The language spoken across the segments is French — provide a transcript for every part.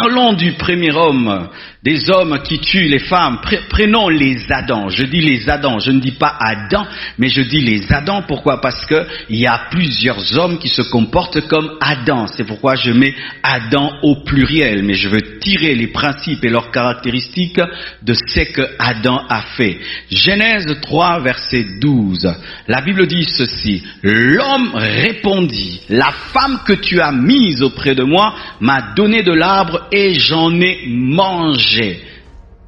Parlons du premier homme, des hommes qui tuent les femmes. Prenons les Adams. Je dis les Adams, je ne dis pas Adam, mais je dis les Adams. Pourquoi? Parce que il y a plusieurs hommes qui se comportent comme Adam. C'est pourquoi je mets Adam au pluriel. Mais je veux tirer les principes et leurs caractéristiques de ce que Adam a fait. Genèse 3, verset 12. La Bible dit ceci. L'homme répondit, la femme que tu as mise auprès de moi m'a donné de l'arbre et j'en ai mangé.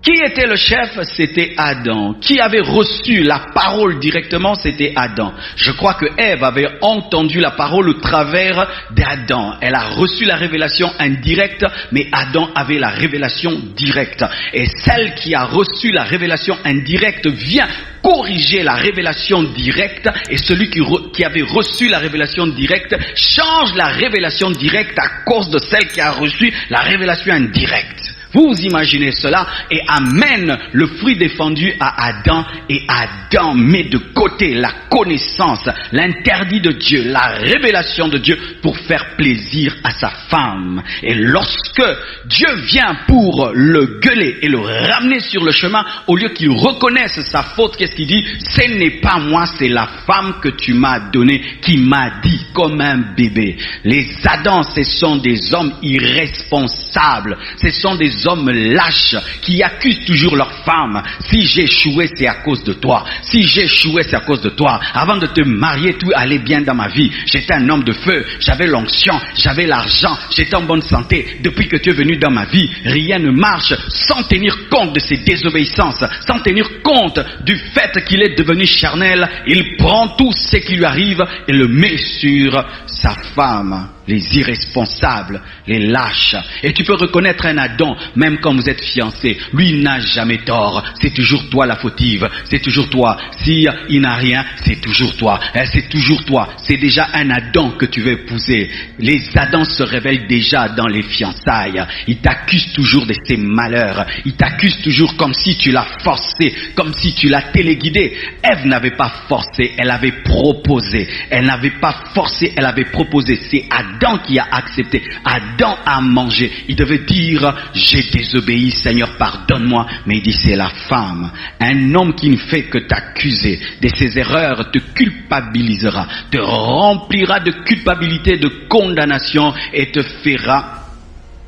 Qui était le chef? C'était Adam. Qui avait reçu la parole directement? C'était Adam. Je crois que Ève avait entendu la parole au travers d'Adam. Elle a reçu la révélation indirecte, mais Adam avait la révélation directe. Et celle qui a reçu la révélation indirecte vient corriger la révélation directe, et celui qui avait reçu la révélation directe change la révélation directe à cause de celle qui a reçu la révélation indirecte. Vous imaginez cela et amène le fruit défendu à Adam, et Adam met de côté la connaissance, l'interdit de Dieu, la révélation de Dieu pour faire plaisir à sa femme. Et lorsque Dieu vient pour le gueuler et le ramener sur le chemin, au lieu qu'il reconnaisse sa faute, qu'est-ce qu'il dit? Ce n'est pas moi, c'est la femme que tu m'as donnée qui m'a dit comme un bébé. Les Adams, ce sont des hommes irresponsables, ce sont des hommes lâches qui accusent toujours leur femme. Si j'ai échoué, c'est à cause de toi. Si j'ai échoué, c'est à cause de toi. Avant de te marier, tout allait bien dans ma vie. J'étais un homme de feu, j'avais l'onction, j'avais l'argent, j'étais en bonne santé. Depuis que tu es venu dans ma vie, rien ne marche sans tenir compte de ses désobéissances, sans tenir compte du fait qu'il est devenu charnel. Il prend tout ce qui lui arrive et le met sur sa femme. Les irresponsables, les lâches. Et tu peux reconnaître un Adam, même quand vous êtes fiancés. Lui, il n'a jamais tort. C'est toujours toi la fautive. C'est toujours toi. Si il n'a rien, c'est toujours toi. C'est toujours toi. C'est déjà un Adam que tu veux épouser. Les Adams se révèlent déjà dans les fiançailles. Ils t'accusent toujours de ses malheurs. Ils t'accusent toujours comme si tu l'as forcé, comme si tu l'as téléguidé. Ève n'avait pas forcé, elle avait proposé. Elle n'avait pas forcé, elle avait proposé. C'est Adam qui a accepté. Adam a mangé. Il devait dire, j'ai désobéi, Seigneur, pardonne-moi. Mais il dit, c'est la femme. Un homme qui ne fait que t'accuser de ses erreurs te culpabilisera, te remplira de culpabilité, de condamnation et te fera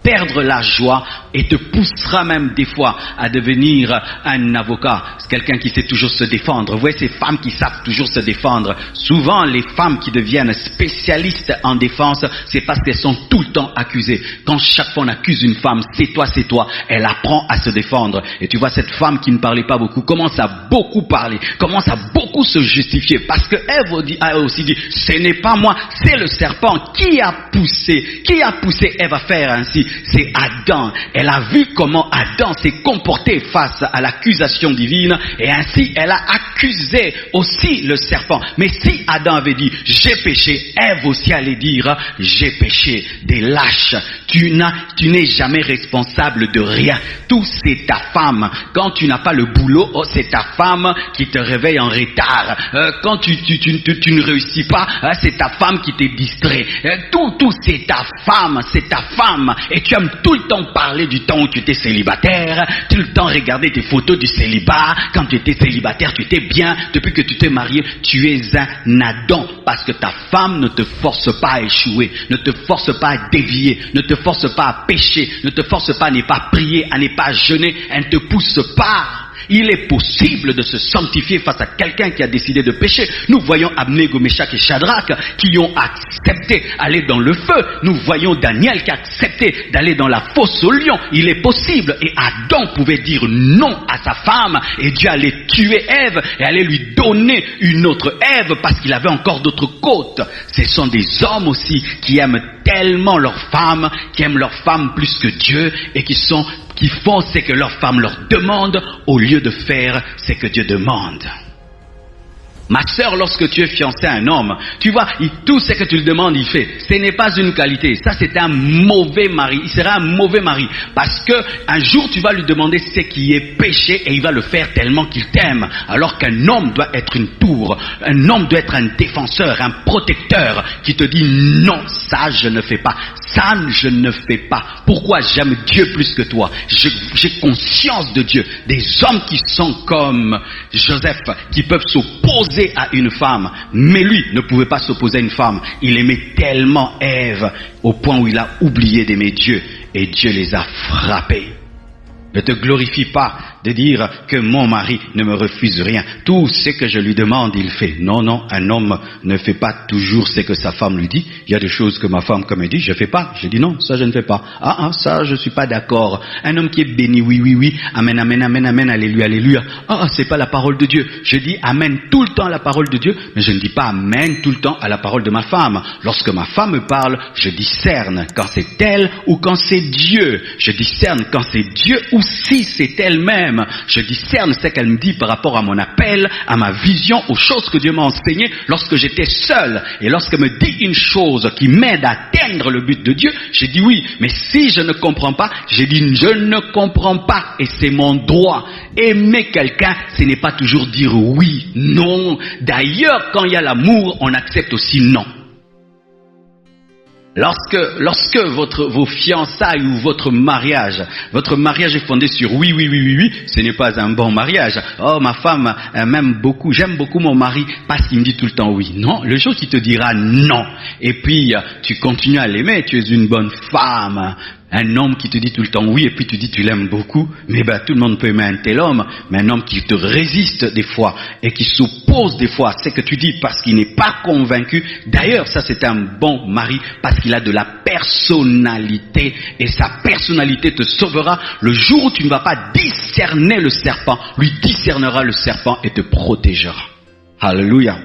perdre la joie et te poussera même des fois à devenir un avocat. C'est quelqu'un qui sait toujours se défendre. Vous voyez ces femmes qui savent toujours se défendre. Souvent les femmes qui deviennent spécialistes en défense, c'est parce qu'elles sont tout le temps accusées. Quand chaque fois on accuse une femme, c'est toi, elle apprend à se défendre. Et tu vois cette femme qui ne parlait pas beaucoup, commence à beaucoup parler, commence à beaucoup se justifier. Parce que Ève a aussi dit, ce n'est pas moi, c'est le serpent qui a poussé Ève à faire ainsi. C'est Adam. Elle a vu comment Adam s'est comporté face à l'accusation divine et ainsi elle a accusé aussi le serpent. Mais si Adam avait dit j'ai péché, Ève aussi allait dire j'ai péché. Des lâches. Tu n'es jamais responsable de rien. Tout c'est ta femme. Quand tu n'as pas le boulot, c'est ta femme qui te réveille en retard. Quand tu ne réussis pas, c'est ta femme qui t'est distrait. Tout c'est ta femme, et tu aimes tout le temps parler du temps où tu étais célibataire, tout le temps regarder tes photos du célibat. Quand tu étais célibataire, tu étais bien. Depuis que tu t'es marié, tu es un Adam. Parce que ta femme ne te force pas à échouer, ne te force pas à dévier, ne te force pas à pécher, ne te force pas à ne pas prier, à ne pas jeûner. Elle ne te pousse pas. Il est possible de se sanctifier face à quelqu'un qui a décidé de pécher. Nous voyons Abnego, Meshach et Shadrach qui ont accepté d'aller dans le feu. Nous voyons Daniel qui a accepté d'aller dans la fosse au lion. Il est possible. Et Adam pouvait dire non à sa femme et Dieu allait tuer Ève et allait lui donner une autre Ève parce qu'il avait encore d'autres côtes. Ce sont des hommes aussi qui aiment tellement leurs femmes, qui aiment leurs femmes plus que Dieu et qui font ce que leur femme leur demande au lieu de faire ce que Dieu demande. Ma sœur, lorsque tu es fiancée à un homme, tu vois, tout ce que tu lui demandes, il fait. Ce n'est pas une qualité. Ça, c'est un mauvais mari. Il sera un mauvais mari. Parce que un jour, tu vas lui demander ce qui est péché et il va le faire tellement qu'il t'aime. Alors qu'un homme doit être une tour. Un homme doit être un défenseur, un protecteur qui te dit non, ça je ne fais pas. Ça je ne fais pas. Pourquoi? J'aime Dieu plus que toi. J'ai conscience de Dieu. Des hommes qui sont comme Joseph, qui peuvent s'opposer à une femme. Mais lui ne pouvait pas s'opposer à une femme. Il aimait tellement Ève au point où il a oublié d'aimer Dieu. Et Dieu les a frappés. Ne te glorifie pas de dire que mon mari ne me refuse rien. Tout ce que je lui demande, il fait. Non, non, un homme ne fait pas toujours ce que sa femme lui dit. Il y a des choses que ma femme, comme elle dit, je fais pas. Je dis non, ça je ne fais pas. Ça je suis pas d'accord. Un homme qui est béni, oui, oui, oui. Amen, amen, amen, amen, alléluia, alléluia. C'est pas la parole de Dieu. Je dis amen tout le temps à la parole de Dieu, mais je ne dis pas amen tout le temps à la parole de ma femme. Lorsque ma femme me parle, je discerne quand c'est elle ou quand c'est Dieu. Je discerne quand c'est Dieu ou si c'est elle-même. Je discerne ce qu'elle me dit par rapport à mon appel, à ma vision, aux choses que Dieu m'a enseignées lorsque j'étais seul. Et lorsqu'elle me dit une chose qui m'aide à atteindre le but de Dieu, j'ai dit oui. Mais si je ne comprends pas, j'ai dit je ne comprends pas. Et c'est mon droit. Aimer quelqu'un, ce n'est pas toujours dire oui, non. D'ailleurs, quand il y a l'amour, on accepte aussi non. Lorsque vos fiançailles ou votre mariage est fondé sur oui, oui, oui, oui, oui, ce n'est pas un bon mariage. Oh, ma femme m'aime beaucoup, j'aime beaucoup mon mari parce qu'il me dit tout le temps oui. Non, le jour qui te dira non, et puis tu continues à l'aimer, tu es une bonne femme. Un homme qui te dit tout le temps oui et puis tu dis tu l'aimes beaucoup, mais tout le monde peut aimer un tel homme, mais un homme qui te résiste des fois et qui s'oppose des fois à ce que tu dis parce qu'il n'est pas convaincu. D'ailleurs, ça c'est un bon mari parce qu'il a de la personnalité et sa personnalité te sauvera. Le jour où tu ne vas pas discerner le serpent, lui discernera le serpent et te protégera. Alléluia.